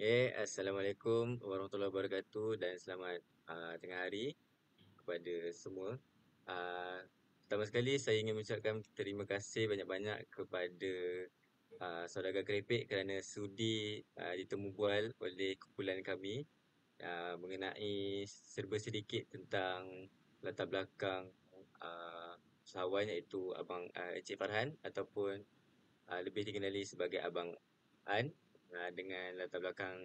Assalamualaikum warahmatullahi wabarakatuh dan selamat tengah hari kepada semua. Pertama sekali saya ingin mengucapkan terima kasih banyak-banyak kepada Saudagar Keripik kerana sudi ditemu bual oleh kumpulan kami mengenai serba sedikit tentang latar belakang usahawan iaitu Abang Encik Farhan ataupun lebih dikenali sebagai Abang An dengan latar belakang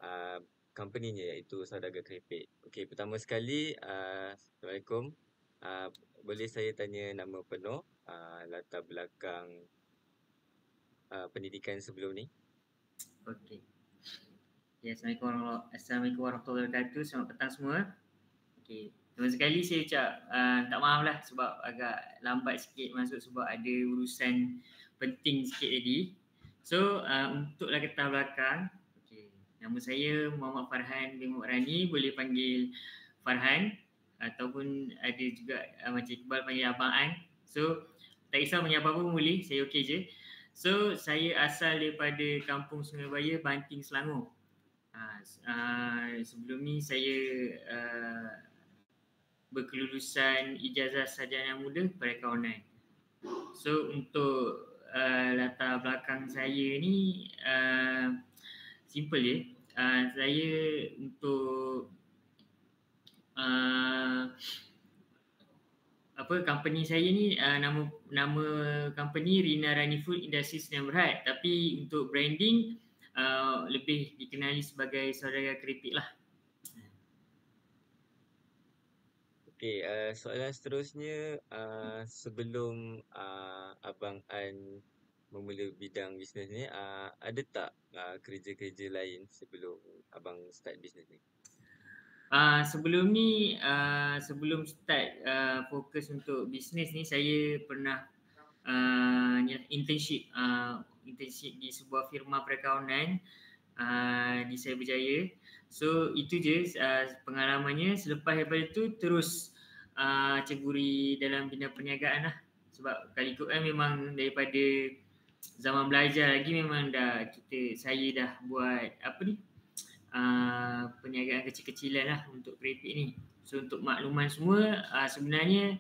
uh, company-nya iaitu Saudagar Keripik. Okey, pertama sekali, Assalamualaikum. Uh, Boleh saya tanya nama penuh, latar belakang pendidikan sebelum ni? Okey. Ya, Assalamualaikum warahmatullahi wabarakatuh. Selamat petang semua. Okey. Pertama sekali saya ucap tak maaf lah sebab agak lambat sikit masuk sebab ada urusan penting sikit tadi. So, untuk latar belakang, okey. Nama saya Muhammad Farhan bin Muhammad Rani, boleh panggil Farhan ataupun ada juga macam Iqbal panggil Abang An. So, tak kisah panggil apa-apa pun boleh, saya okey je. So, saya asal daripada Kampung Sungai Baya, Banting, Selangor. Sebelum ni saya berkelulusan ijazah sarjana muda pada kawanan. So, untuk latar belakang saya ni simple je. Saya untuk company saya ni nama company Rina Rani Food Industries Sdn Bhd, tapi untuk branding lebih dikenali sebagai Saudagar Keripik lah. Okey, soalan seterusnya, sebelum Abang An memula bidang bisnes ni, ada tak kerja-kerja lain sebelum Abang start bisnes ni? Sebelum ni, sebelum start fokus untuk bisnes ni, saya pernah internship di sebuah firma perakawanan di Cyberjaya. So itu je pengalamannya. Selepas daripada tu terus ceburi dalam bidang perniagaan lah. Sebab kali ikut kan memang daripada zaman belajar lagi memang saya dah buat perniagaan kecil-kecilan lah untuk keripik ni. So untuk makluman semua, sebenarnya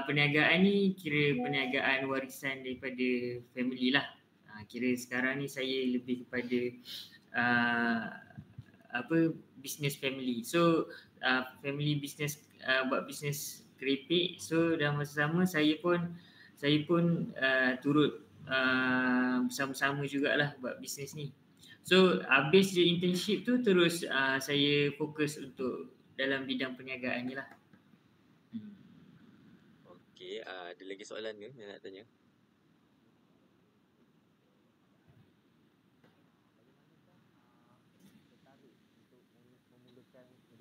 perniagaan ni kira perniagaan warisan daripada family lah. Kira sekarang ni saya lebih kepada business family. So family business, buat business keripik. So dalam masa sama saya pun turut bersama-sama jugalah buat business ni. So habis je internship tu terus saya fokus untuk dalam bidang perniagaan ni lah. Okey, ada lagi soalan ke yang nak tanya?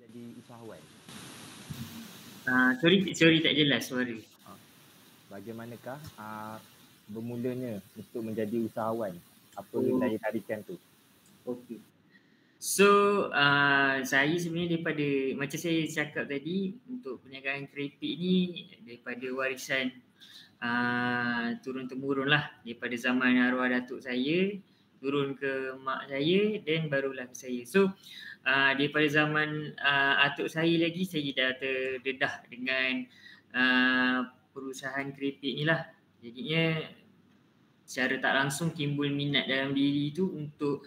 Menjadi usahawan. Sorry tak jelas suara. Bagaimanakah bermulanya untuk menjadi usahawan? Apa daya tarikan tu? Okey. So saya sebenarnya daripada macam saya cakap tadi, untuk perniagaan keripik ni daripada warisan turun temurun lah, daripada zaman arwah datuk saya turun ke mak saya dan barulah ke saya. So daripada zaman atuk saya lagi saya dah terdedah dengan perusahaan keripik ni lah. Jadinya secara tak langsung timbul minat dalam diri tu untuk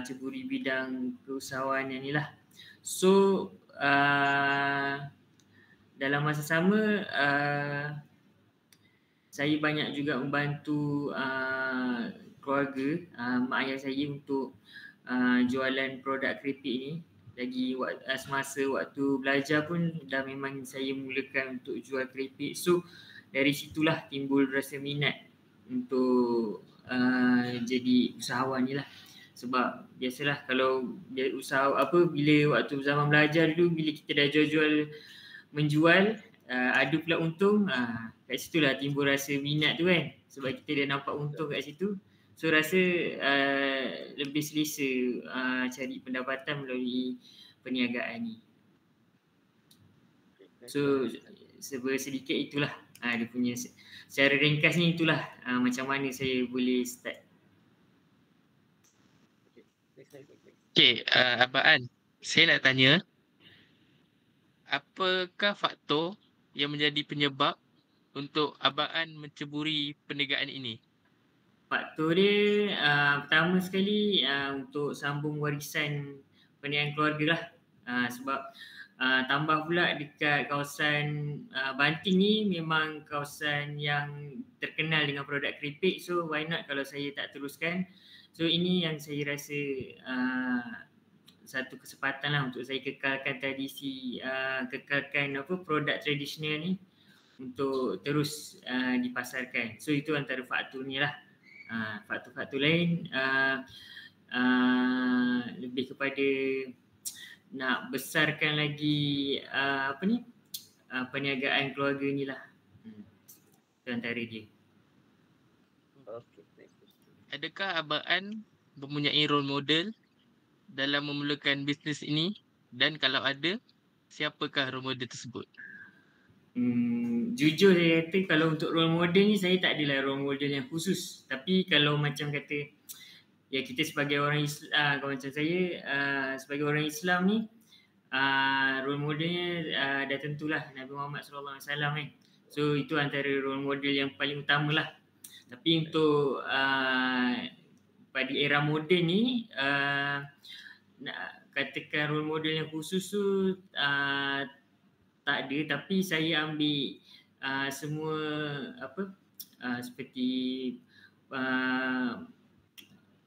ceburi bidang keusahawanan ni lah. So dalam masa sama saya banyak juga membantu keluarga mak ayah saya untuk jualan produk keripik ni. Lagi semasa waktu belajar pun dah memang saya mulakan untuk jual keripik. So dari situlah timbul rasa minat untuk jadi usahawan ni lah. Sebab biasalah kalau usaha bila waktu zaman belajar dulu, bila kita dah jual-jual menjual, ada pula untung, kat situlah timbul rasa minat tu kan. Sebab kita dah nampak untung kat situ. So rasa lebih selesa cari pendapatan melalui perniagaan ni. So sedikit itulah dia punya, secara ringkas ni itulah macam mana saya boleh start. Okey, Abang An, saya nak tanya, apakah faktor yang menjadi penyebab untuk Abang An menceburi perniagaan ini? Faktor dia pertama sekali untuk sambung warisan perniagaan keluarga lah. Sebab tambah pula dekat kawasan Banting ni memang kawasan yang terkenal dengan produk keripik. So why not kalau saya tak teruskan. So ini yang saya rasa satu kesempatan lah untuk saya kekalkan tradisi, kekalkan produk tradisional ni untuk terus dipasarkan. So itu antara faktornya lah. Faktor-faktor lain lebih kepada nak besarkan lagi perniagaan keluarga ni lah. Itu antara dia. Adakah Abang An mempunyai role model dalam memulakan bisnes ini? Dan kalau ada, siapakah role model tersebut? Jujur saya kata kalau untuk role model ni saya tak adalah role model yang khusus. Tapi kalau macam kata ya kita sebagai orang Islam, kalau macam saya sebagai orang Islam ni role modelnya dah tentulah Nabi Muhammad SAW kan. So itu antara role model yang paling utama lah. Tapi untuk pada era moden ni nak katakan role model yang khusus tu tak ada, tapi saya ambil semua seperti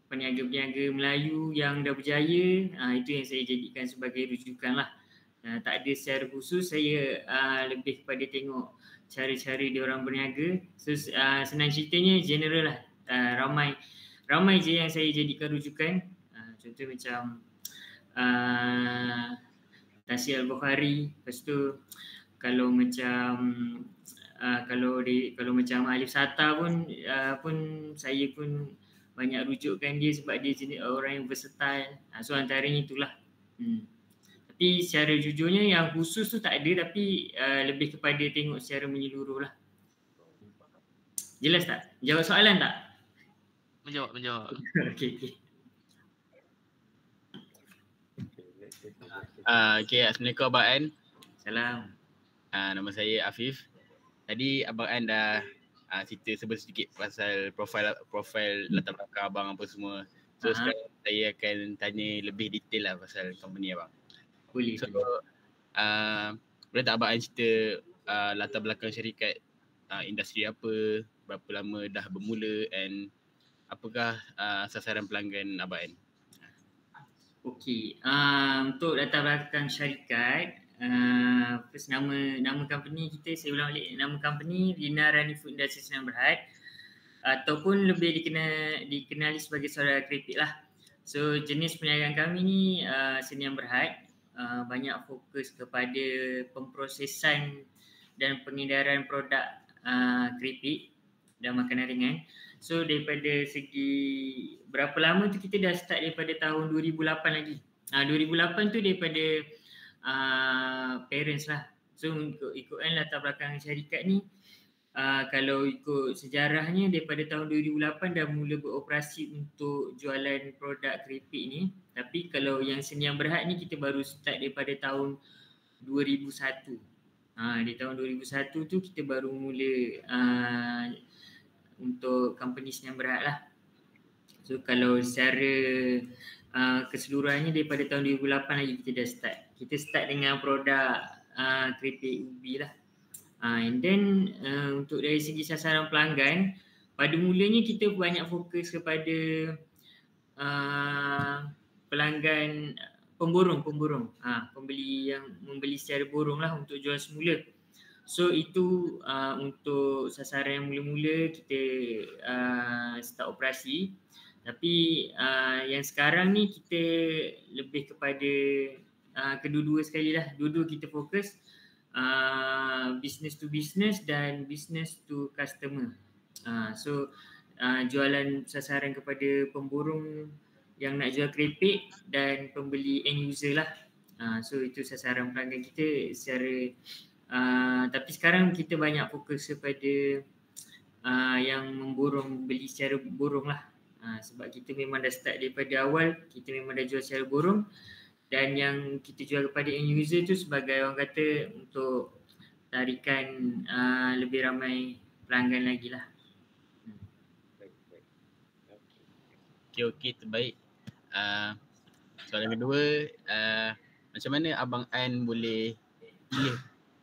peniaga-peniaga Melayu yang dah berjaya, itu yang saya jadikan sebagai rujukan lah. Tak ada secara khusus, saya lebih kepada tengok cara-cara dia orang berniaga. So senang ceritanya general lah, ramai je yang saya jadikan rujukan. Contoh macam Tasir Al-Bukhari. Lepas tu kalau macam kalau macam Alif Sata pun saya pun banyak rujukkan dia sebab dia jenis orang yang versatile. So antaranya itulah. Tapi secara jujurnya yang khusus tu tak ada, tapi lebih kepada tengok secara menyeluruh lah. Jelas tak? Jawab soalan tak? Menjawab. Okey. Assalamualaikum Abang An. Salam. Nama saya Afif. Tadi Abang An dah cerita sedikit pasal profil latar belakang abang apa semua. So sekarang saya akan tanya lebih detail lah pasal company abang. Boleh. So boleh tak Abang An cerita latar belakang syarikat, industri apa, berapa lama dah bermula, and apakah sasaran pelanggan Abang An? Okey, untuk latar belakang syarikat, first nama company kita, saya ulang balik, nama company Rina Rani Food Industry Sdn Bhd, ataupun lebih dikenali sebagai Saudara Keripik lah. So jenis perniagaan kami ni Sdn Bhd, banyak fokus kepada pemprosesan dan pengedaran produk keripik dan makanan ringan. So daripada segi berapa lama tu kita dah start daripada tahun 2008 lagi. 2008 tu daripada parents lah. So ikutkan latar belakang syarikat ni, kalau ikut sejarahnya daripada tahun 2008 dah mula beroperasi untuk jualan produk keripik ni. Tapi kalau yang Sdn Bhd ni kita baru start daripada tahun 2001. Di tahun 2001 tu kita baru mula untuk company Sdn Bhd lah. So kalau secara keseluruhannya daripada tahun 2008 lagi kita dah start. Kita start dengan produk keripik ubi lah. And then untuk dari segi sasaran pelanggan, pada mulanya kita banyak fokus kepada pelanggan pemborong. Pembeli yang membeli secara borong lah untuk jual semula. So itu untuk sasaran yang mula-mula kita start operasi. Tapi yang sekarang ni kita lebih kepada kedua-dua sekali lah. Dua-dua kita fokus business to business dan business to customer. So jualan sasaran kepada pemborong yang nak jual keripik dan pembeli end user lah. So itu sasaran pelanggan kita secara tapi sekarang kita banyak fokus kepada yang memborong, beli secara borong lah. Sebab kita memang dah start daripada awal, kita memang dah jual secara borong, dan yang kita jual kepada end user tu sebagai orang kata untuk tarikan lebih ramai pelanggan lagi lah. Baik. Okey. Okey, terbaik. Soalan kedua, macam mana Abang An boleh pilih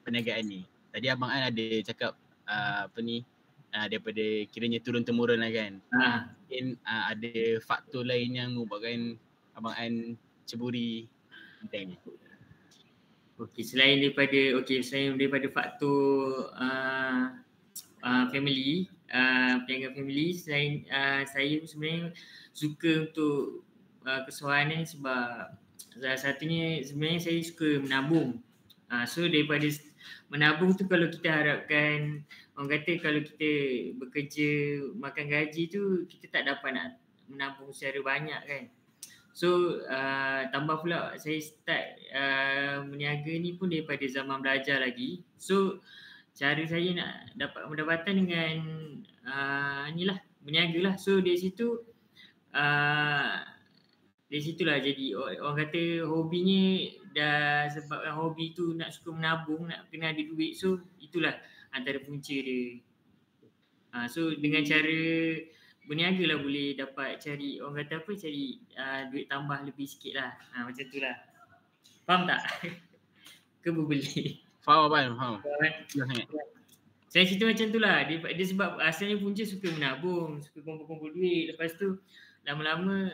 perniagaan ni? Tadi Abang An ada cakap daripada kiranya turun-temurun lah kan. Mungkin ada faktor lain yang membuatkan Abang An ceburi bidang ni. Selain daripada faktor family, perniagaan family, selain saya sebenarnya suka untuk kesuaranan sebab salah satunya sebenarnya saya suka menabung. So daripada menabung tu, kalau kita harapkan, orang kata kalau kita bekerja makan gaji tu, kita tak dapat nak menabung secara banyak kan. So tambah pula saya start berniaga ni pun daripada zaman belajar lagi. So cara saya nak dapat pendapatan dengan berniaga lah. So dari situlah jadi orang kata hobinya dah, sebabkan hobi tu nak suka menabung, nak kena ada duit. So itulah antara punca dia. So dengan cara berniaga lah boleh dapat cari, orang kata apa, cari duit tambah lebih sikit lah. Macam tu lah. Faham tak? Ke berbeli? Faham Abang, faham. Saya cerita macam tu lah. Dia sebab asalnya punca suka menabung, suka kumpul-kumpul duit. Lepas tu lama-lama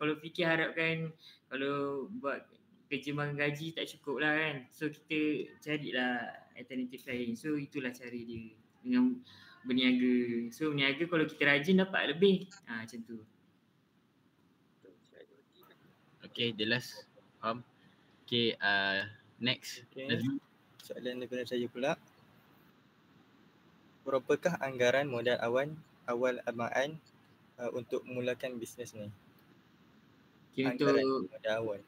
kalau fikir harapkan kalau buat kerja makan gaji tak cukup lah kan. So kita carilah alternatif lain. So itulah cara dia dengan berniaga. So berniaga kalau kita rajin dapat lebih. Macam tu. Okay, jelas. Faham. Okay, next. Okay. Soalan daripada saya pula. Berapakah anggaran modal awal Abang An untuk memulakan bisnes ni? Anggaran modal awal.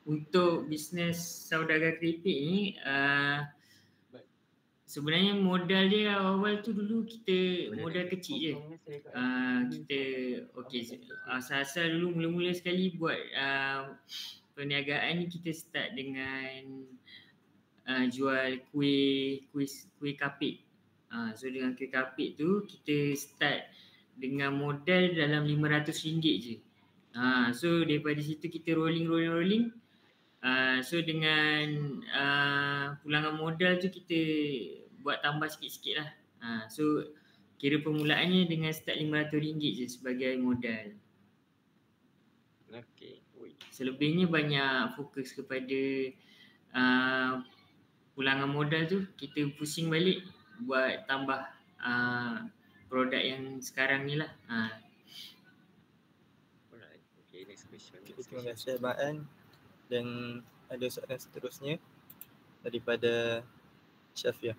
Untuk bisnes saudagar keripik ni, sebenarnya modal dia awal tu dulu kita modal kecil je. Asal-asal dulu mula-mula sekali buat perniagaan ni, kita start dengan jual kuih kapit. So dengan kuih kapit tu kita start dengan modal dalam RM500 je. So daripada situ kita rolling. So dengan pulangan modal tu kita buat tambah sikit-sikit lah. So kira permulaannya dengan start RM500 je sebagai modal. Okey. Selebihnya banyak fokus kepada pulangan modal tu, kita pusing balik buat tambah produk yang sekarang ni lah. Alright. Okay, next question. Terima kasih Abang An. Dan ada soalan seterusnya daripada Syafia.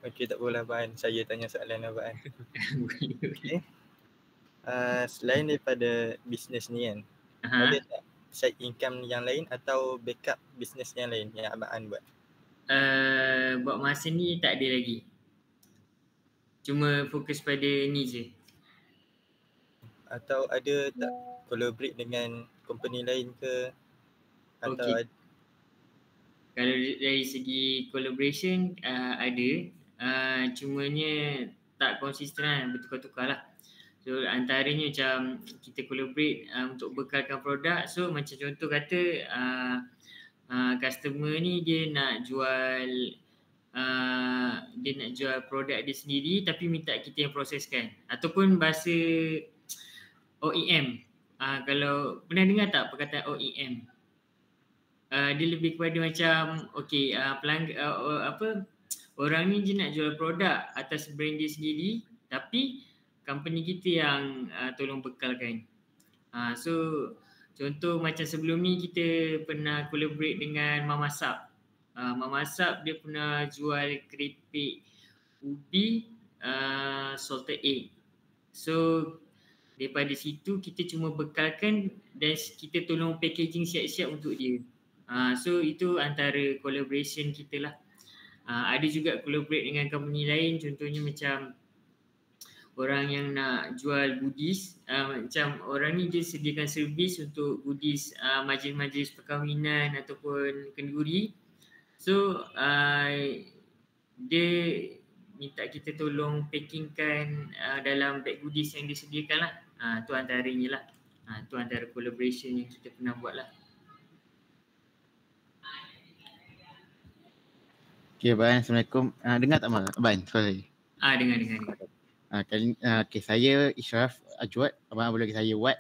Okey, tak apalah Abang An. Saya tanya soalan Abang An. Okay. Selain daripada bisnes ni kan, ada tak side income yang lain atau backup bisnes yang lain yang Abang An buat? Buat masa ni tak ada lagi. Cuma fokus pada ni je. Atau ada tak collaborate dengan company lain ke? Atau Okay. Kalau dari segi collaboration ada. Cumanya tak konsisten lah, bertukar-tukar lah. So antaranya macam kita collaborate untuk bekalkan produk. So macam contoh kata customer ni dia nak jual produk dia sendiri tapi minta kita yang proseskan. Ataupun bahasa OEM. Kalau pernah dengar tak perkataan OEM? Dia lebih kepada macam orang ni je nak jual produk atas brand dia sendiri tapi company kita yang tolong bekalkan. So contoh macam sebelum ni kita pernah collaborate dengan Mama Sap. Mama Sap dia pernah jual keripik ubi salted egg. So Daripada situ kita cuma bekalkan dan kita tolong packaging siap-siap untuk dia. So itu antara collaboration kita lah. Ada juga collaborate dengan company lain, contohnya macam orang yang nak jual goodies, macam orang ni dia sediakan servis untuk goodies majlis-majlis perkahwinan ataupun kenduri. So dia minta kita tolong packingkan dalam bag goodies yang disediakan lah. Tu antaranya lah. Tu antara collaboration yang kita pernah buat lah. Okay, Abang. Assalamualaikum. Dengar tak Abang? Sorry. Dengar. Okay, saya Ishraf Ajwad. Abang boleh bagi saya Wat.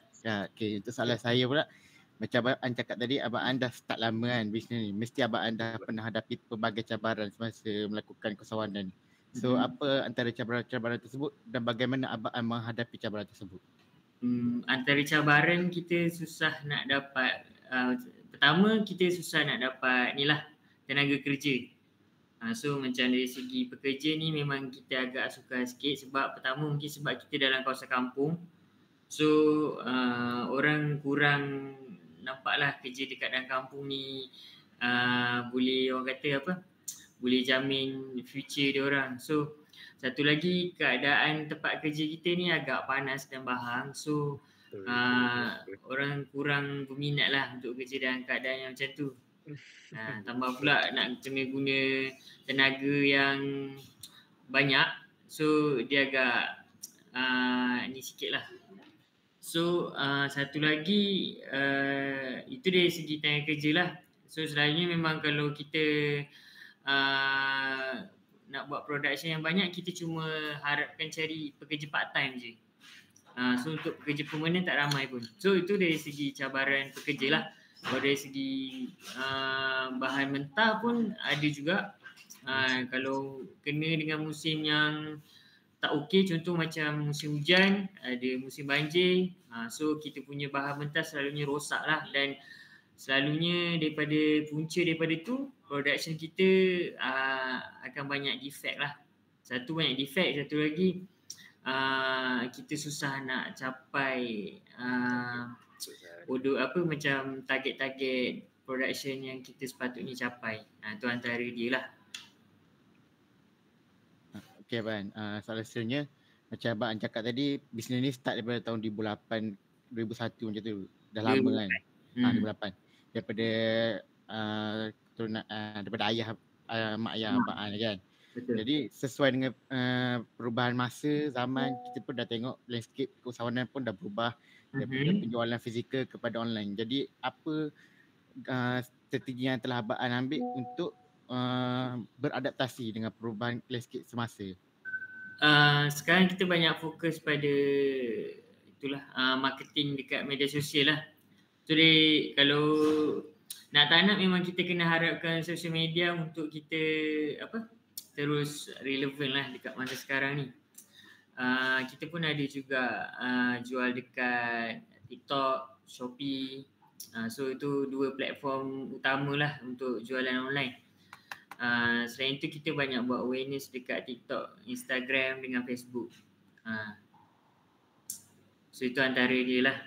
Okay, untuk soalan saya pula, macam Abang cakap tadi, Abang dah start lama kan bisnes ni. Mesti Abang dah pernah hadapi pelbagai cabaran semasa melakukan keusahawanan. So, apa antara cabaran-cabaran tersebut dan bagaimana Abang menghadapi cabaran tersebut? Antara cabaran kita susah nak dapat, pertama kita susah nak dapat ni lah, tenaga kerja. So macam dari segi pekerja ni memang kita agak sukar sikit sebab pertama mungkin sebab kita dalam kawasan kampung. So orang kurang nampaklah kerja dekat dalam kampung ni boleh orang kata apa, boleh jamin future dia orang. So satu lagi keadaan tempat kerja kita ni agak panas dan bahang. So orang kurang berminat lah untuk kerja dalam keadaan yang macam tu. Tambah pula nak kena guna tenaga yang banyak. So dia agak ni sikit lah. So satu lagi itu dari segi tenaga kerja lah. So selalunya memang kalau kita nak buat production yang banyak, kita cuma harapkan cari pekerja part time je. So untuk pekerja permanent tak ramai pun. So itu dari segi cabaran pekerja lah. Kalau dari segi bahan mentah pun ada juga. Kalau kena dengan musim yang tak okey, contoh macam musim hujan, ada musim banjir, so kita punya bahan mentah selalunya rosak lah. Dan selalunya punca daripada tu, production kita akan banyak defect lah. Satu banyak defect, satu lagi kita susah nak capai macam target-target production yang kita sepatutnya capai. Tu antara dia lah. Okay Abang, soalan seterusnya, macam Abang cakap tadi, bisnes ni start daripada tahun 2008, 2001 macam tu. Dah lama kan? 2008. Daripada daripada ayah, mak ayah Abang kan? Betul. Jadi sesuai dengan perubahan masa, zaman, kita pun dah tengok landscape keusahawanan pun dah berubah daripada penjualan fizikal kepada online. Jadi apa strategi yang telah Abang ambil untuk beradaptasi dengan perubahan landscape semasa? Sekarang kita banyak fokus pada marketing dekat media sosial lah. Jadi kalau nak tak nak memang kita kena harapkan social media untuk kita terus relevan lah dekat masa sekarang ni. Kita pun ada juga jual dekat TikTok, Shopee. So itu dua platform utama lah untuk jualan online. Selain itu kita banyak buat awareness dekat TikTok, Instagram dengan Facebook. So itu antara dia lah.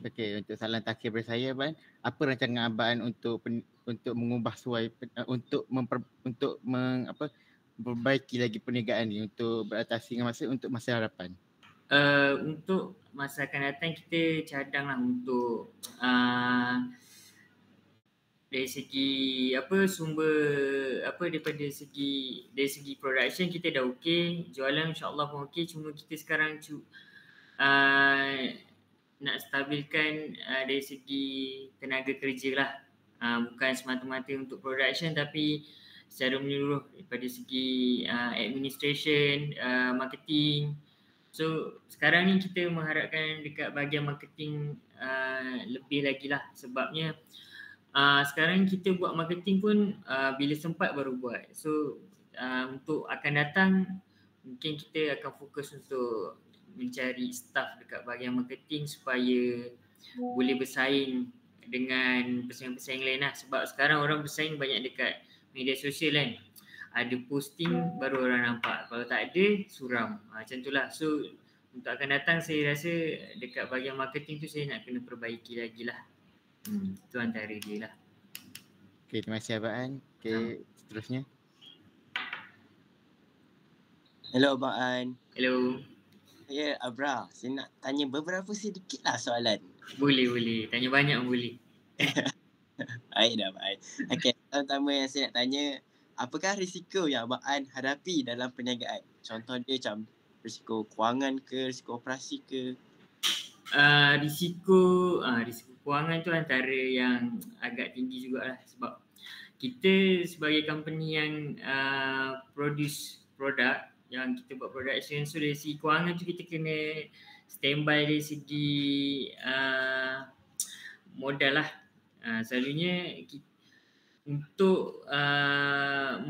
Okey, untuk soalan terakhir dari saya Abang, apa rancangan Abang untuk mengubah suai untuk memperbaiki lagi perniagaan ni untuk beradaptasi dengan masa untuk masa hadapan? Untuk masa akan datang kita cadanglah untuk dari segi dari segi production kita dah okey, jualan insya-Allah pun okey, cuma kita sekarang nak stabilkan dari segi tenaga kerja lah. Bukan semata-mata untuk production tapi secara menyeluruh daripada segi administration, marketing. So sekarang ni kita mengharapkan dekat bahagian marketing lebih lagi lah, sebabnya sekarang kita buat marketing pun bila sempat baru buat. So untuk akan datang mungkin kita akan fokus untuk mencari staff dekat bahagian marketing supaya boleh bersaing dengan pesaing-pesaing lain lah. Sebab sekarang orang bersaing banyak dekat media sosial kan. Ada posting baru orang nampak, kalau tak ada suram, macam tu lah. So untuk akan datang saya rasa dekat bahagian marketing tu saya nak kena perbaiki lagi lah. Itu antara dia lah. Okay, terima kasih Abang An. Okay, seterusnya. Hello Abang An. Hello. Saya Abra. Saya nak tanya beberapa sedikit lah soalan. Boleh. Tanya banyak boleh. Baik dah Abang An. Okay, pertama yang saya nak tanya, apakah risiko yang Abang An hadapi dalam perniagaan? Contoh dia macam risiko kewangan ke, risiko operasi ke? Risiko kewangan tu antara yang agak tinggi jugalah sebab kita sebagai company yang produce produk, yang kita buat production, so dari segi kewangan tu kita kena standby dari segi modal lah. Selalunya untuk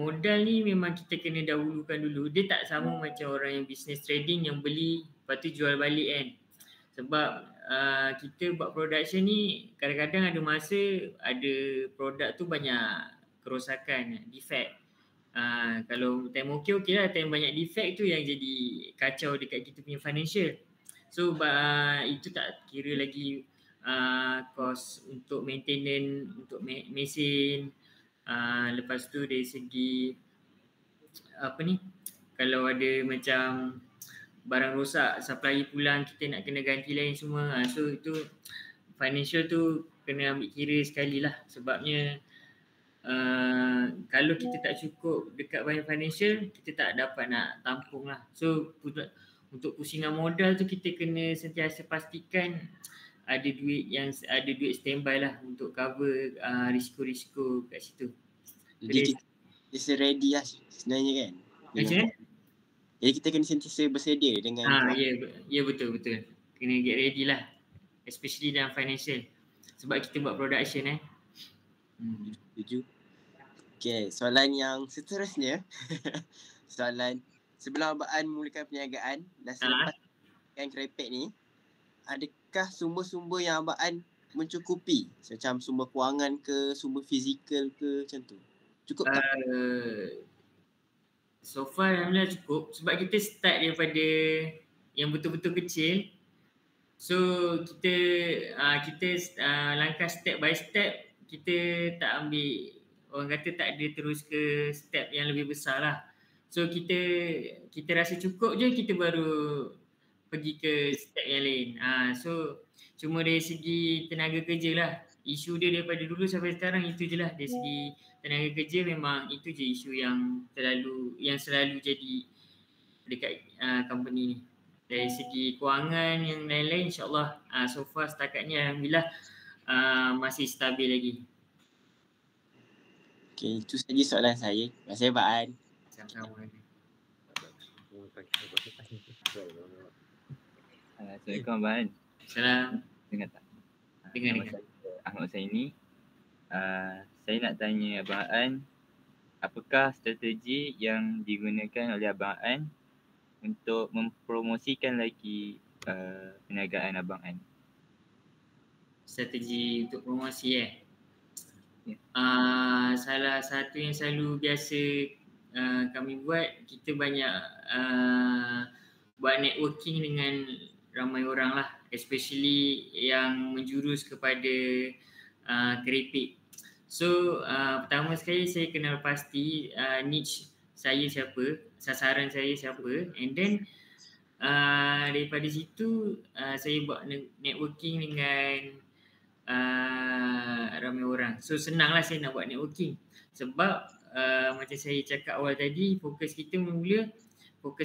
modal ni memang kita kena dahulukan dulu. Dia tak sama macam orang yang business trading yang beli lepas tu jual balik kan. Sebab kita buat production ni kadang-kadang ada masa ada produk tu banyak kerosakan, defect. Kalau time okey lah, time banyak defect tu yang jadi kacau dekat kita punya financial. So itu tak kira lagi cost untuk maintenance, untuk mesin. Lepas tu dari segi kalau ada macam barang rosak, supplier pulang, kita nak kena ganti lain semua. So itu financial tu kena ambil kira sekali lah. Sebabnya kalau kita tak cukup dekat bahagian financial, kita tak dapat nak tampung lah. So untuk pusingan modal tu kita kena sentiasa pastikan ada duit standby lah untuk cover risiko-risiko kat situ. Jadi kita ready lah sebenarnya kan? Macam mana? Jadi kita kena sentiasa bersedia dengan Ya betul. Kena get ready lah. Especially dalam financial. Sebab kita buat production Setuju. Okay, soalan yang seterusnya. Soalan, sebelum Abang An memulakan perniagaan dan selepas perniagaan kerepek ni, adakah sumber-sumber yang Abang An mencukupi? Macam sumber kewangan ke, sumber fizikal ke, macam tu? Cukup tak? So far alhamdulillah cukup. Sebab kita start daripada yang betul-betul kecil. So kita langkah step by step. Kita tak ambil, orang kata tak ada terus ke step yang lebih besar lah. So kita rasa cukup je, kita baru pergi ke step yang lain. So cuma dari segi tenaga kerja lah. Isu dia daripada dulu sampai sekarang itu je lah. Dari segi tenaga kerja memang itu je isu yang selalu jadi dekat company ni. Dari segi kewangan yang lain-lain, insyaAllah so far setakat ni alhamdulillah masih stabil lagi. Okay, itu saja soalan saya. Terima kasih Abang An. Sama-sama. Assalamualaikum Abang An. Salam. Dengar tak? Dengar. Ahmad Husaini. Saya nak tanya Abang An, apakah strategi yang digunakan oleh Abang An untuk mempromosikan lagi perniagaan Abang An? Strategi untuk promosi salah satu yang selalu biasa kami buat, kita banyak buat networking dengan ramai orang lah, especially yang menjurus kepada keripik. So pertama sekali saya kenal pasti niche saya siapa, sasaran saya siapa, and then daripada situ saya buat networking dengan ramai orang. So senanglah saya nak buat networking sebab macam saya cakap awal tadi, fokus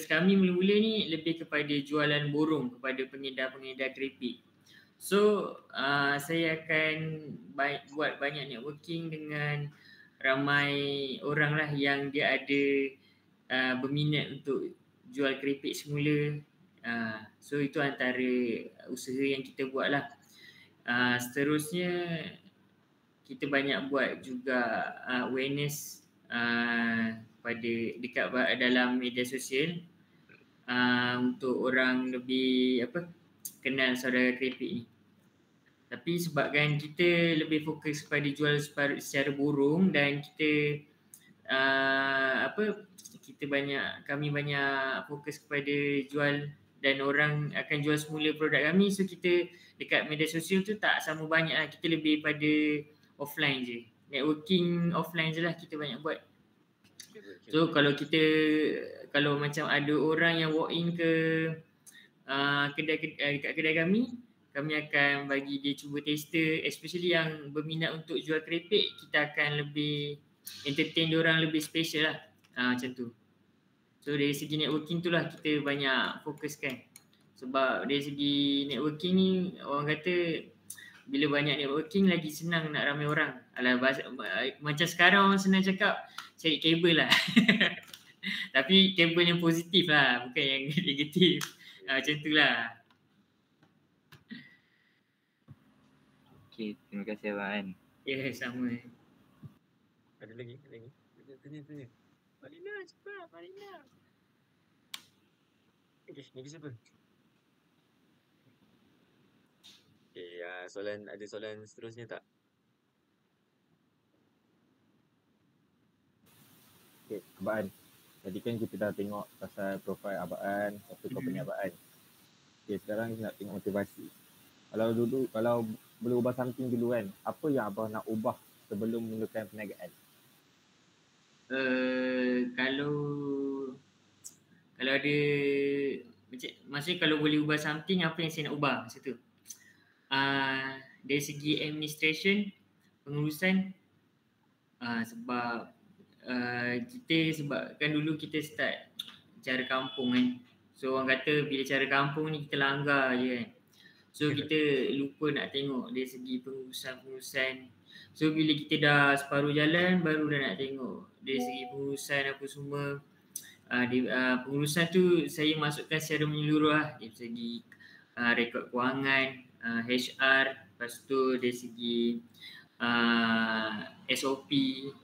kami mula-mula ni lebih kepada jualan borong kepada pengedar-pengedar keripik. So saya akan buat banyak networking dengan ramai orang lah yang dia ada berminat untuk jual keripik semula. So itu antara usaha yang kita buat lah. Seterusnya kita banyak buat juga awareness dekat dalam media sosial untuk orang lebih kenal saudara keripik ni. Tapi sebabkan kita lebih fokus pada jual secara borong dan kami banyak fokus kepada jual dan orang akan jual semula produk kami. So kita dekat media sosial tu tak sama banyak lah. Kita lebih pada offline je. Networking offline je lah kita banyak buat. So kalau macam ada orang yang walk in ke dekat kedai kami akan bagi dia cuba tester, especially yang berminat untuk jual keripik, kita akan lebih entertain dia orang lebih special lah. Macam tu. So dari segi networking tu lah kita banyak fokuskan. Sebab dari segi networking ni orang kata bila banyak networking lagi senang nak ramai orang. Macam sekarang orang senang cakap cari kabel lah. Tapi kabel yang positif lah, bukan yang negatif. Macam tu lah. Okay, terima kasih Abang An. Ya, sama. Ada lagi? Tanya. Marina, cepat Marina. Okay, lagi siapa? Okay, ada soalan seterusnya tak? Okay, Abang An. Tadi kan kita dah tengok pasal profil Abang An, lepas tu company Abang An. Okay, sekarang nak tengok motivasi. Kalau boleh ubah something dulu kan, apa yang Abang nak ubah sebelum memulakan perniagaan? Kalau ada, maksudnya kalau boleh ubah something, apa yang saya nak ubah macam tu? Dari segi administration, pengurusan, sebab sebab kan dulu kita start cara kampung kan. So orang kata bila cara kampung ni kita langgar je kan. So kita lupa nak tengok dari segi pengurusan. So bila kita dah separuh jalan baru dah nak tengok dari segi pengurusan apa semua. Pengurusan tu saya masukkan secara menyeluruh lah. Dari segi rekod kewangan, HR, lepas tu dari segi SOP.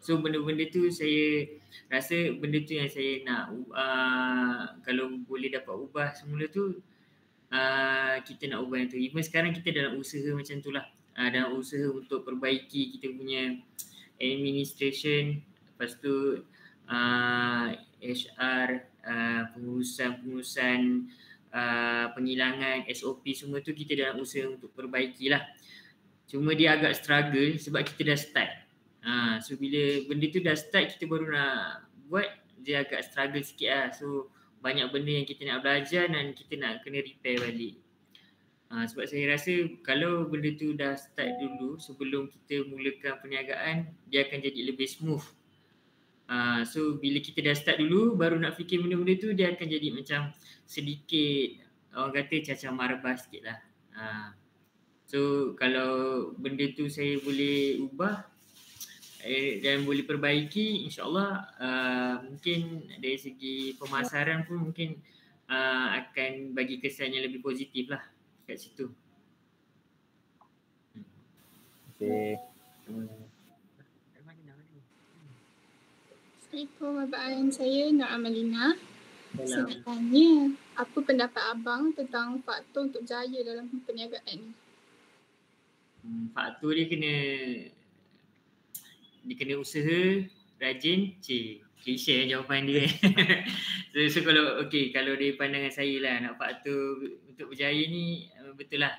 So benda-benda tu saya rasa benda tu yang saya nak kalau boleh dapat ubah semula tu, kita nak ubah yang tu. Even sekarang kita dalam usaha macam tu lah. Dalam usaha untuk perbaiki kita punya administration, lepas tu HR, pengurusan penghilangan, SOP semua tu kita dalam usaha untuk perbaiki lah. Cuma dia agak struggle sebab kita dah start. So bila benda tu dah start kita baru nak buat, dia agak struggle sikit lah. So banyak benda yang kita nak belajar dan kita nak kena repair balik. Sebab saya rasa kalau benda tu dah start dulu sebelum kita mulakan perniagaan, dia akan jadi lebih smooth. So bila kita dah start dulu baru nak fikir benda-benda tu, dia akan jadi macam sedikit orang kata cacah marbah sikit lah. So kalau benda tu saya boleh ubah dan boleh perbaiki, insyaAllah mungkin dari segi pemasaran pun mungkin akan bagi kesan yang lebih positif lah kat situ. Okay. Assalamualaikum Abang, saya Nur Amalina. Saya nak tanya, apa pendapat abang tentang faktor untuk jaya dalam perniagaan ni? Faktor dia kena usaha, rajin, klise jawapan dia. so kalau dari pandangan saya lah, nak faktor untuk berjaya ni betul lah.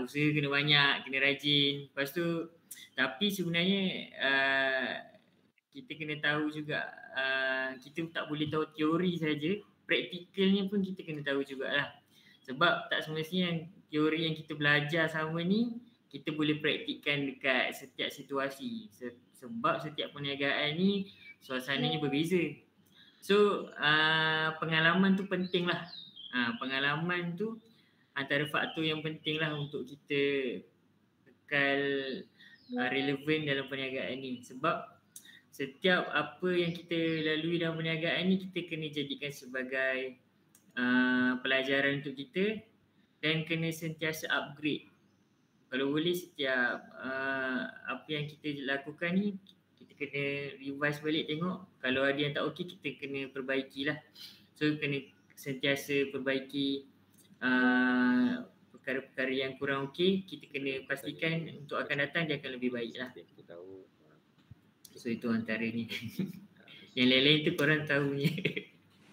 Usaha kena banyak, kena rajin. Lepas tu, tapi sebenarnya kita kena tahu juga, kita tak boleh tahu teori saja, praktikalnya pun kita kena tahu jugalah. Sebab tak semestinya teori yang kita belajar sama ni kita boleh praktikkan dekat setiap situasi. Sebab setiap perniagaan ni suasananya berbeza. So pengalaman tu penting lah. Pengalaman tu antara faktor yang penting lah untuk kita kekal relevan dalam perniagaan ni. Sebab setiap apa yang kita lalui dalam perniagaan ni kita kena jadikan sebagai pelajaran untuk kita dan kena sentiasa upgrade. Kalau boleh setiap apa yang kita lakukan ni kita kena revise balik, tengok kalau ada yang tak okey kita kena perbaikilah. So kena sentiasa perbaiki perkara-perkara yang kurang okey, kita kena pastikan untuk akan datang dia akan lebih baiklah. So itu antara ni. Yang lain-lain tu korang tahu ni.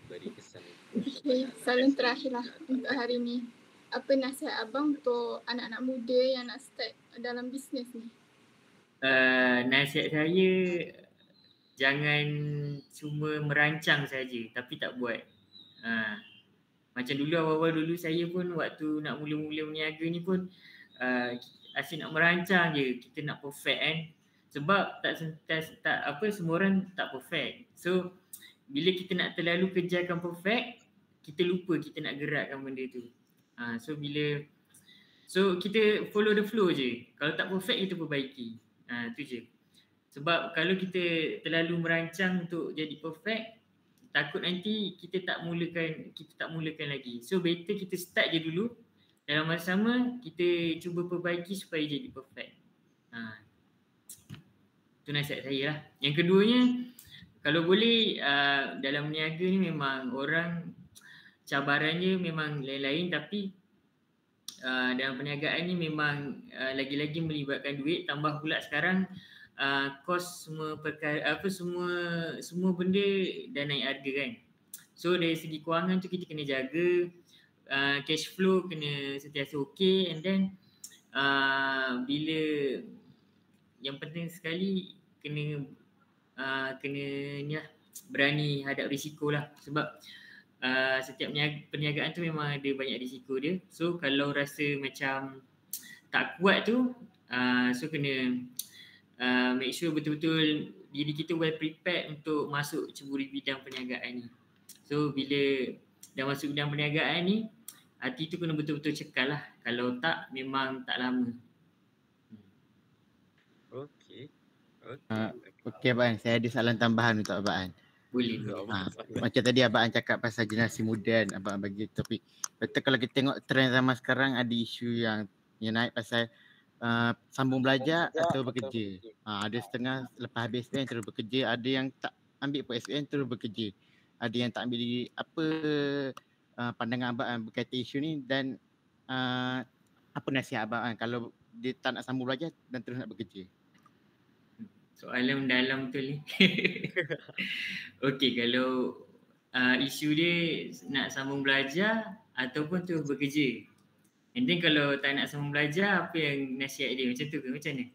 Beri kesan Okay, soalan terakhir lah untuk hari ni. Apa nasihat abang untuk anak-anak muda yang nak start dalam bisnes ni? Nasihat saya, jangan cuma merancang saja tapi tak buat. Macam dulu awal-awal dulu saya pun waktu nak mula-mula berniaga ni pun asyik nak merancang je, kita nak perfect kan. Sebab semua orang tak perfect. So bila kita nak terlalu kejarkan perfect, kita lupa kita nak gerakkan benda tu. So kita follow the flow je. Kalau tak perfect kita perbaiki. Tu je. Sebab kalau kita terlalu merancang untuk jadi perfect, takut nanti kita tak mulakan lagi. So better kita start je dulu. Dalam masa sama kita cuba perbaiki supaya jadi perfect. Itu nasihat saya lah. Yang keduanya, kalau boleh dalam berniaga ni memang orang cabarannya memang lain-lain, tapi dalam perniagaan ni memang lagi-lagi melibatkan duit. Tambah pula sekarang kos semua perkara, semua benda dah naik harga kan. So dari segi kewangan tu kita kena jaga, cash flow kena sentiasa okey, and then bila yang penting sekali kena ni lah, berani hadap risiko lah. Sebab setiap perniagaan tu memang ada banyak risiko dia. So kalau rasa macam tak kuat tu, so kena make sure betul-betul diri kita well prepared untuk masuk ceburi bidang perniagaan ni. So bila dah masuk bidang perniagaan ni, hati tu kena betul-betul cekal lah. Kalau tak, memang tak lama. Okey Abang, saya ada soalan tambahan untuk Abang. Boleh. Macam tadi Abang cakap pasal generasi muda kan, Abang bagi topik. Betul, kalau kita tengok trend zaman sekarang ada isu yang naik pasal sambung belajar atau bekerja. Ada setengah lepas habis SPM terus bekerja, ada yang tak ambil pun SPM terus bekerja. Ada yang tak ambil apa pandangan Abang berkaitan isu ni, dan apa nasihat Abang kalau dia tak nak sambung belajar dan terus nak bekerja? Soalan mendalam betul ni. Okey, kalau isu dia nak sambung belajar ataupun terus bekerja. And then kalau tak nak sambung belajar, apa yang nasihat dia? Macam tu ke? Macam mana?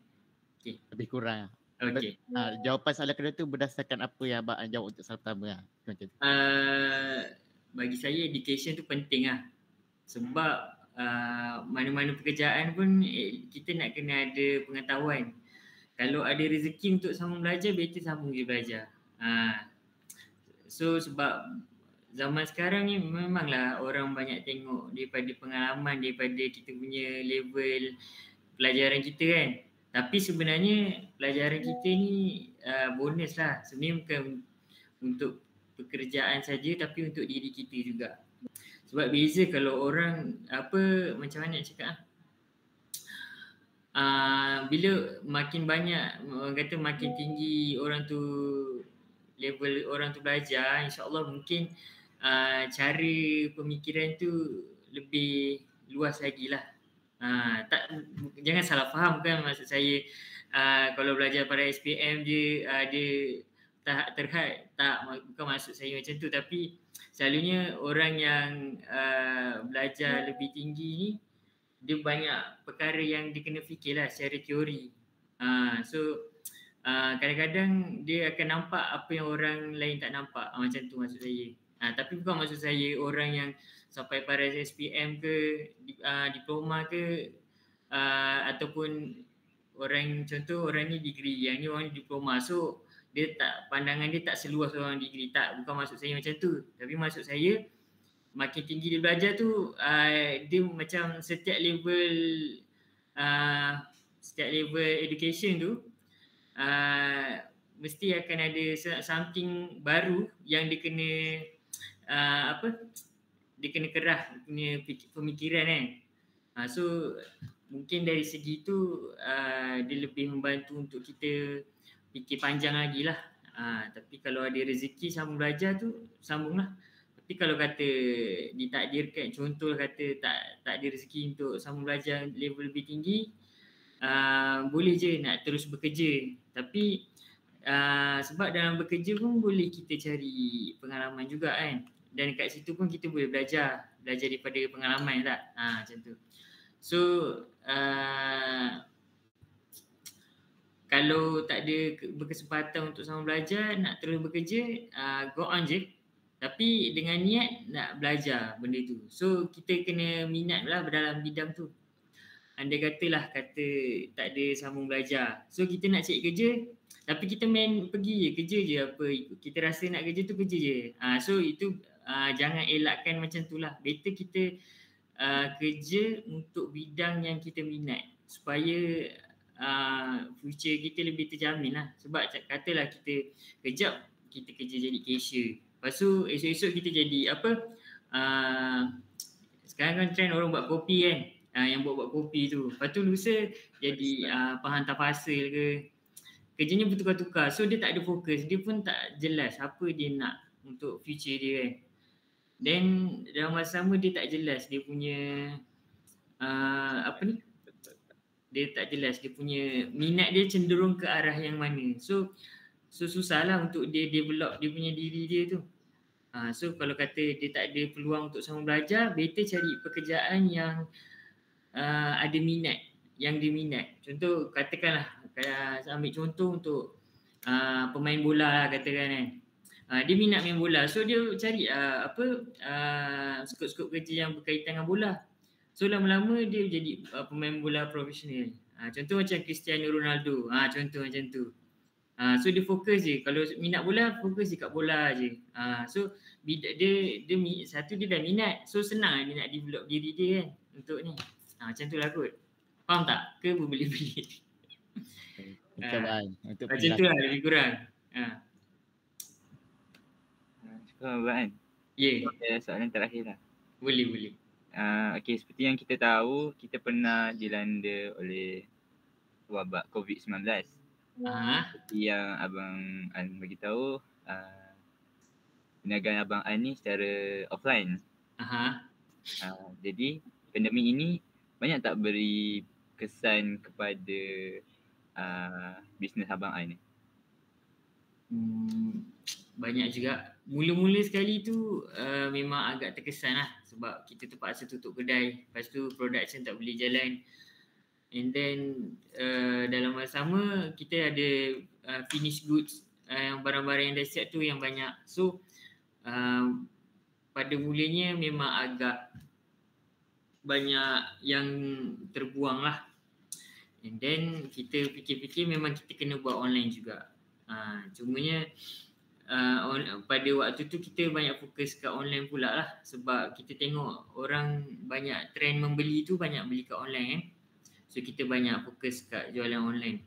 Okay. Lebih kurang. Okey. Jawapan soalan kedua tu berdasarkan apa yang Abang jawab untuk soalan pertama lah. Macam tu. Bagi saya education tu penting lah. Sebab mana-mana pekerjaan pun kita nak kena ada pengetahuan. Kalau ada rezeki untuk sambung belajar, better sambung je belajar. So sebab zaman sekarang ni memanglah orang banyak tengok daripada pengalaman, daripada kita punya level pelajaran kita kan. Tapi sebenarnya pelajaran kita ni bonus lah. Sebenarnya bukan untuk pekerjaan saja, tapi untuk diri kita juga. Sebab beza kalau orang macam mana nak cakap, bila makin banyak, orang kata makin tinggi orang tu, level orang tu belajar, insyaAllah mungkin cara pemikiran tu lebih luas lagi lah. Jangan salah faham kan, maksud saya kalau belajar pada SPM je dia tak terhad, tak, bukan maksud saya macam tu. Tapi selalunya orang yang belajar lebih tinggi ni, dia banyak perkara yang dia kena fikirlah secara teori. So kadang-kadang dia akan nampak apa yang orang lain tak nampak. Macam tu maksud saya. Tapi bukan maksud saya orang yang sampai paras SPM ke, diploma ke, ataupun orang, contoh orang ni degree, yang ni orang diploma. So dia tak, pandangan dia tak seluas orang degree. Tak, bukan maksud saya macam tu. Tapi maksud saya makin tinggi dia belajar tu, dia macam setiap level education tu mesti akan ada something baru yang dia kena dia kena kerah punya pemikiran kan. So mungkin dari segi tu dia lebih membantu untuk kita fikir panjang lagi lah. Tapi kalau ada rezeki sambung belajar tu, sambunglah. Tapi kalau kata ditakdirkan, contoh kata tak ada rezeki untuk sambung belajar level lebih tinggi, boleh je nak terus bekerja. Tapi sebab dalam bekerja pun boleh kita cari pengalaman juga kan. dan kat situ pun kita boleh belajar daripada pengalaman tak? Macam tu. So kalau tak ada berkesempatan untuk sama belajar, nak terus bekerja, go on je. Tapi dengan niat nak belajar benda tu. So kita kena minat lah dalam bidang tu. Andai kata tak ada sambung belajar. So kita nak cari kerja, tapi kita pergi je, kerja je apa. Kita rasa nak kerja tu kerja je. So itu jangan elakkan macam tu lah. Better kita kerja untuk bidang yang kita minat. Supaya future kita lebih terjamin lah. Sebab katalah kita kejap kita kerja jadi cashier. Lepas tu esok-esok kita jadi apa, sekarang kan trend orang buat kopi kan, yang buat kopi tu. Lepas tu lusa jadi penghantar parcel ke, kerjanya bertukar-tukar. So dia tak ada fokus, dia pun tak jelas apa dia nak untuk future dia kan. Then dalam masa sama dia tak jelas dia punya dia tak jelas dia punya minat dia cenderung ke arah yang mana. So susahlah untuk dia develop dia punya diri dia tu. So kalau kata dia tak ada peluang untuk sama belajar, better cari pekerjaan yang ada minat, yang dia minat. Contoh katakanlah, ambil contoh untuk pemain bola lah katakan kan. Dia minat main bola, so dia cari skop-skop kerja yang berkaitan dengan bola. So lama-lama dia jadi pemain bola profesional. Contoh macam Cristiano Ronaldo, contoh macam tu. So dia fokus je, kalau minat bola fokus je kat bola je. So dia satu dia dah minat, so senang dia nak develop diri dia kan untuk ni. Macam tu lah kot. Faham tak? Ke berbeli-beli? Macam tu lah lebih kurang. Syukur Abang. Soalan terakhir lah. Boleh. Okay, seperti yang kita tahu, kita pernah dilanda oleh wabak COVID-19. Seperti yang Abang An beritahu, perniagaan Abang An ni secara offline. Jadi pandemik ini banyak tak beri kesan kepada bisnes Abang An ni? Banyak juga. Mula-mula sekali tu memang agak terkesan lah sebab kita terpaksa tutup kedai. Lepas tu production tak boleh jalan. And then dalam masa sama kita ada finished goods, yang barang-barang yang dah siap tu yang banyak. So pada mulanya memang agak banyak yang terbuang lah. And then kita fikir-fikir memang kita kena buat online juga. Cumanya pada waktu tu kita banyak fokus ke online pula lah. Sebab kita tengok orang banyak trend membeli tu banyak beli kat online kan. So kita banyak fokus kat jualan online.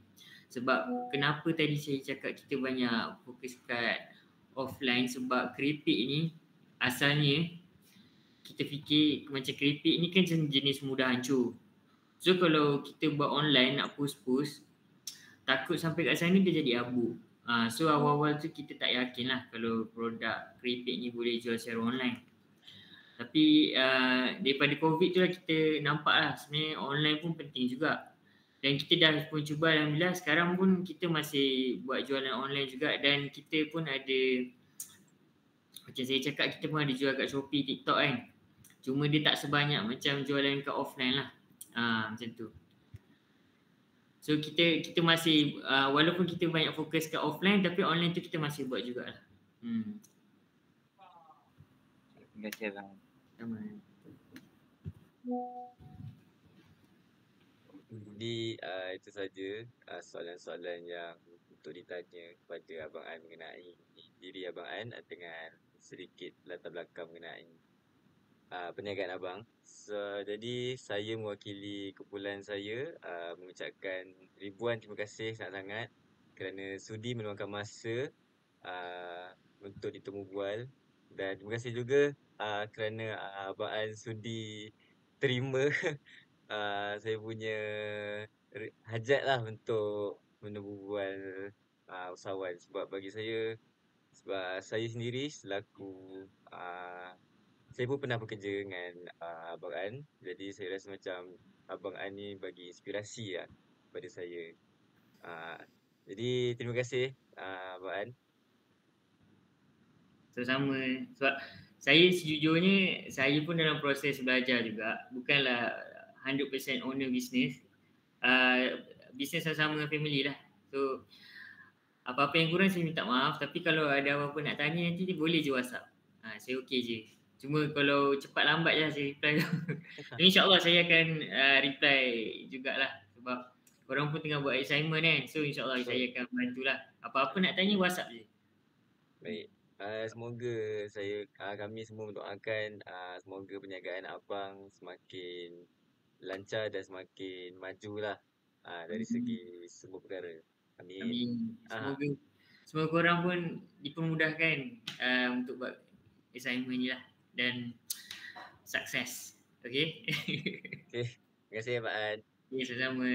Sebab kenapa tadi saya cakap kita banyak fokus kat offline, sebab keripik ni asalnya kita fikir macam keripik ni kan jenis mudah hancur. So kalau kita buat online nak post takut sampai kat sana dia jadi abu. So awal-awal tu kita tak yakin lah kalau produk keripik ni boleh jual secara online. Tapi daripada COVID tu lah kita nampak lah sebenarnya online pun penting juga. Dan kita dah pun cuba, alhamdulillah sekarang pun kita masih buat jualan online juga. Dan kita pun ada, macam saya cakap, kita pun ada jual kat Shopee, TikTok kan. Cuma dia tak sebanyak macam jualan kat offline lah. Macam tu. So kita masih, walaupun kita banyak fokus kat offline, tapi online tu kita masih buat jugalah. Terima kasih Abang. Jadi itu saja soalan-soalan yang untuk ditanya kepada Abang An mengenai diri Abang An dengan sedikit latar belakang mengenai perniagaan Abang. Jadi saya mewakili kumpulan saya mengucapkan ribuan terima kasih sangat-sangat kerana sudi meluangkan masa untuk ditemu bual. Dan terima kasih juga kerana Abang An sudi terima saya punya hajat lah untuk menemu bual usahawan. Sebab bagi saya, sebab saya sendiri selaku saya pun pernah bekerja dengan Abang An. Jadi saya rasa macam Abang An ni bagi inspirasi lah kepada saya. Jadi terima kasih Abang An. Sama-sama. Sebab Saya sejujurnya, saya pun dalam proses belajar juga. Bukanlah 100% owner business. Business sama-sama dengan family lah. So, apa-apa yang kurang saya minta maaf. Tapi kalau ada apa-apa nak tanya nanti boleh je WhatsApp. Saya okey je. Cuma kalau cepat lambat je saya reply. InsyaAllah saya akan reply jugalah. Sebab korang pun tengah buat assignment kan. So insyaAllah saya akan bantulah. Apa-apa nak tanya WhatsApp je. Baik. Semoga kami semua mendoakan semoga perniagaan abang semakin lancar dan semakin majulah dari segi semua perkara. Amin. Semoga korang pun dipermudahkan untuk buat assignment ni lah dan sukses. Okay? Okay. Terima kasih Pak An. Okay, sama-sama.